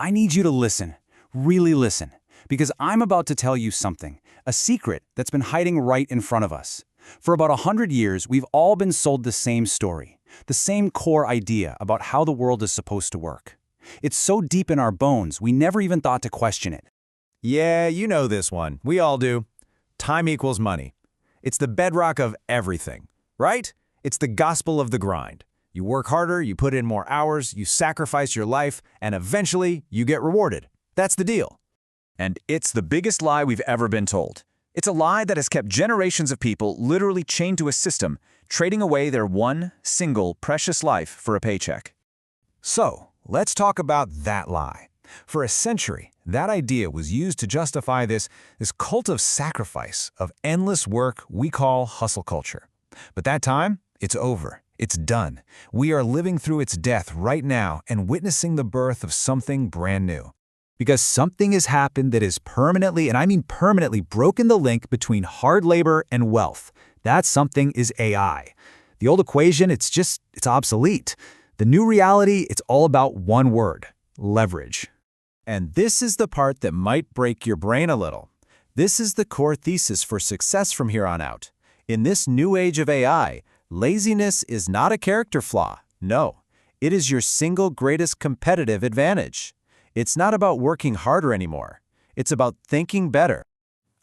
I need you to listen, really listen, because I'm about to tell you something, a secret that's been hiding right in front of us. For about 100 years, we've all been sold the same story, the same core idea about how the world is supposed to work. It's so deep in our bones, we never even thought to question it. Yeah, you know this one. We all do. Time equals money. It's the bedrock of everything, right? It's the gospel of the grind. You work harder, you put in more hours, you sacrifice your life, and eventually you get rewarded. That's the deal. And it's the biggest lie we've ever been told. It's a lie that has kept generations of people literally chained to a system, trading away their one single precious life for a paycheck. So, let's talk about that lie. For a century, that idea was used to justify this cult of sacrifice, of endless work we call hustle culture. But that time, it's over. It's done. We are living through its death right now and witnessing the birth of something brand new. Because something has happened that has permanently, and I mean permanently, broken the link between hard labor and wealth. That something is AI. The old equation, it's obsolete. The new reality, it's all about one word: leverage. And this is the part that might break your brain a little. This is the core thesis for success from here on out. In this new age of AI, laziness is not a character flaw. No, it is your single greatest competitive advantage. It's not about working harder anymore. It's about thinking better.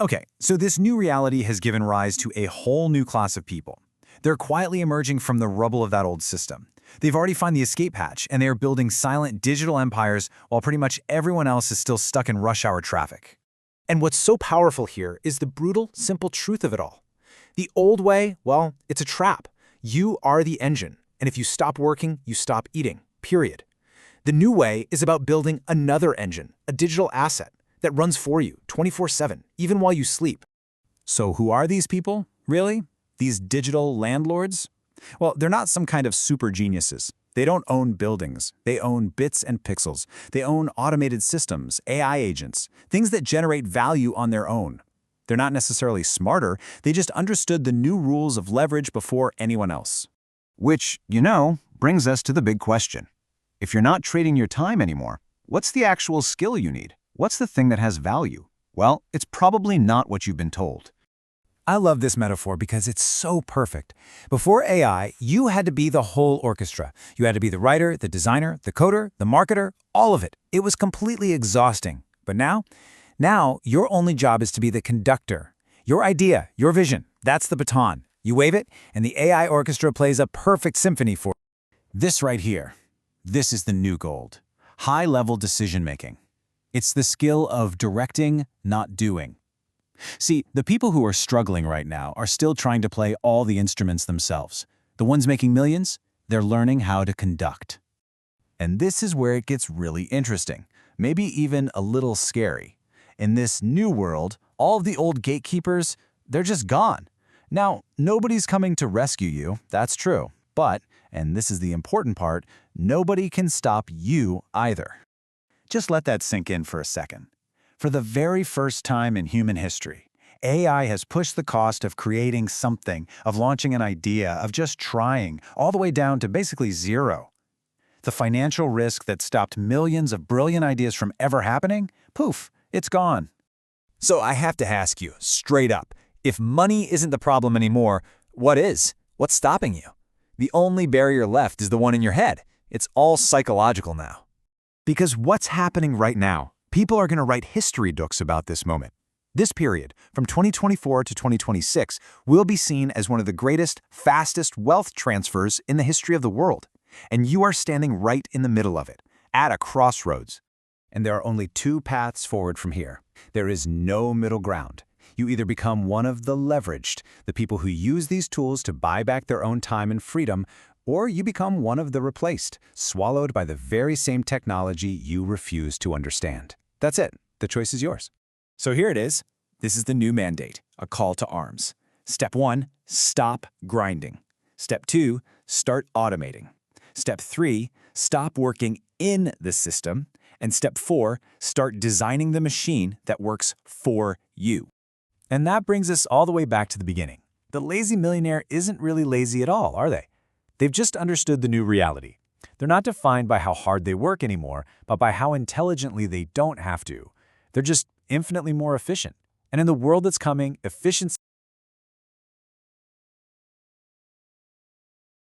Okay, so this new reality has given rise to a whole new class of people. They're quietly emerging from the rubble of that old system. They've already found the escape hatch, and they are building silent digital empires while pretty much everyone else is still stuck in rush hour traffic. And what's so powerful here is the brutal, simple truth of it all. The old way, well, it's a trap. You are the engine, and if you stop working, you stop eating, period. The new way is about building another engine, a digital asset, that runs for you 24/7, even while you sleep. So who are these people, really? These digital landlords? Well, they're not some kind of super geniuses. They don't own buildings. They own bits and pixels. They own automated systems, AI agents, things that generate value on their own. They're not necessarily smarter, they just understood the new rules of leverage before anyone else. Which, brings us to the big question. If you're not trading your time anymore, what's the actual skill you need? What's the thing that has value? Well, it's probably not what you've been told. I love this metaphor because it's so perfect. Before AI, you had to be the whole orchestra. You had to be the writer, the designer, the coder, the marketer, all of it. It was completely exhausting. But now, your only job is to be the conductor. Your idea, your vision, that's the baton. You wave it, and the AI orchestra plays a perfect symphony for you. This right here, this is the new gold. High-level decision-making. It's the skill of directing, not doing. See, the people who are struggling right now are still trying to play all the instruments themselves. The ones making millions, they're learning how to conduct. And this is where it gets really interesting, maybe even a little scary. In this new world, all of the old gatekeepers, they're just gone. Now, nobody's coming to rescue you, that's true. But, and this is the important part, nobody can stop you either. Just let that sink in for a second. For the very first time in human history, AI has pushed the cost of creating something, of launching an idea, of just trying, all the way down to basically zero. The financial risk that stopped millions of brilliant ideas from ever happening, poof, it's gone. So I have to ask you, straight up, if money isn't the problem anymore, what is? What's stopping you? The only barrier left is the one in your head. It's all psychological now. Because what's happening right now? People are going to write history books about this moment. This period, from 2024 to 2026, will be seen as one of the greatest, fastest wealth transfers in the history of the world. And you are standing right in the middle of it, at a crossroads. And there are only two paths forward from here. There is no middle ground. You either become one of the leveraged, the people who use these tools to buy back their own time and freedom, or you become one of the replaced, swallowed by the very same technology you refuse to understand. That's it. The choice is yours. So here it is. This is the new mandate, a call to arms. Step 1, stop grinding. Step 2, start automating. Step 3, stop working in the system. And step 4, start designing the machine that works for you. And that brings us all the way back to the beginning. The lazy millionaire isn't really lazy at all, are they? They've just understood the new reality. They're not defined by how hard they work anymore, but by how intelligently they don't have to. They're just infinitely more efficient. And in the world that's coming, efficiency